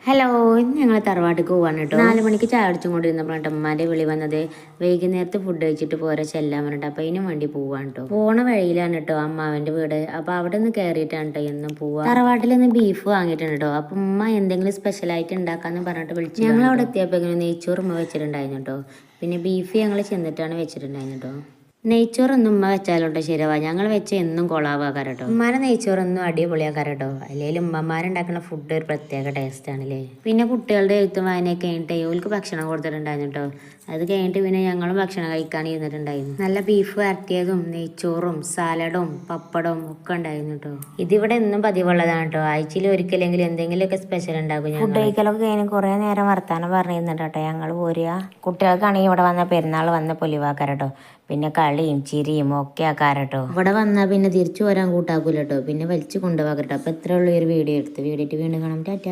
Hello, ഇന്ന് ഞങ്ങൾ തറവാട്ടിക്ക് പോവാണ് കേട്ടോ. 4 മണിക്ക് ചായ അടിച്ചും കൊണ്ടിരുന്നപ്പോഴാണ് ഉമ്മാൻ്റെ വിളി വന്നത്. വൈകുന്നേരത്ത് ഫുഡ് കഴിച്ചിട്ട് പോരെ ചെല്ലാൻ പറഞ്ഞിട്ട് അപ്പോൾ അതിനും വേണ്ടി പോവാണ് കേട്ടോ. പോണ വഴിയിലാണ് കേട്ടോ അമ്മാവൻ്റെ വീട്. അപ്പോൾ അവിടെ നിന്ന് കയറിയിട്ടാണ് കേട്ടോ എന്നും പോവാ. തറവാട്ടിൽ നിന്ന് ബീഫ് വാങ്ങിയിട്ടുണ്ട് കേട്ടോ. അപ്പം ഉമ്മ എന്തെങ്കിലും സ്പെഷ്യലായിട്ട് ഉണ്ടാക്കാമെന്ന് പറഞ്ഞിട്ട് വിളിച്ചു. ഞങ്ങൾ അവിടെ എത്തിയപ്പോൾ ഇങ്ങനെ നെയ്ച്ചോറ് ഉമ്മ വെച്ചിട്ടുണ്ടായിരുന്നു കേട്ടോ. പിന്നെ ബീഫ് ഞങ്ങൾ ചെന്നിട്ടാണ് വെച്ചിട്ടുണ്ടായിരുന്നു കേട്ടോ. നെയ്ച്ചോറൊന്നും ഉമ്മ വെച്ചാലോട്ടോ ശരിയാവാ. ഞങ്ങൾ വെച്ച എന്നും കൊളാവാക്കാറ് കേട്ടോ. ഉമ്മാരെ നെയ്ച്ചോറൊന്നും അടിപൊളിയാക്കാറ് കേട്ടോ. അല്ലെങ്കിൽ ഉമ്മമാരുണ്ടാക്കുന്ന ഫുഡ് ഒരു പ്രത്യേക ടേസ്റ്റ് ആണല്ലേ. പിന്നെ കുട്ടികളുടെ എഴുത്തും വായനയൊക്കെ കഴിഞ്ഞിട്ട് ഓൾക്ക് ഭക്ഷണം കൊടുത്തിട്ടുണ്ടായിരുന്നു കേട്ടോ. അത് കഴിഞ്ഞിട്ട് പിന്നെ ഞങ്ങളും ഭക്ഷണം കഴിക്കാൻ ഇരുന്നിട്ടുണ്ടായിരുന്നു. നല്ല ബീഫ് വരട്ടിയതും നെയ്ച്ചോറും സാലഡും പപ്പടവും ഒക്കെ ഉണ്ടായിരുന്നു കേട്ടോ. ഇതിവിടെ എന്നും പതിവുള്ളതാണ് കേട്ടോ. ആഴ്ചയിൽ ഒരിക്കലെങ്കിലും എന്തെങ്കിലുമൊക്കെ സ്പെഷ്യൽ ഉണ്ടാകും. ഫുഡ് കഴിക്കലൊക്കെ കഴിഞ്ഞ് കുറേ നേരം വർത്താനം പറഞ്ഞിരുന്നുണ്ട് കേട്ടോ. ഞങ്ങൾ പോരുക. കുട്ടികൾക്കാണെങ്കിൽ ഇവിടെ വന്ന പെരുന്നാൾ വന്ന പൊലിവാക്കാരട്ടോ. പിന്നെ കളിയും ചിരിയും ഒക്കെ ആക്കാരട്ടോ. ഇവിടെ വന്നാൽ പിന്നെ തിരിച്ചു വരാൻ കൂട്ടാക്കൂല കേട്ടോ. പിന്നെ വലിച്ചു കൊണ്ടുപോകാം കേട്ടോ. അപ്പോൾ ഇത്രയുള്ള ഒരു വീഡിയോ എടുത്ത് വീഡിയോ വീണ്ടും കാണാം. ടാറ്റാ.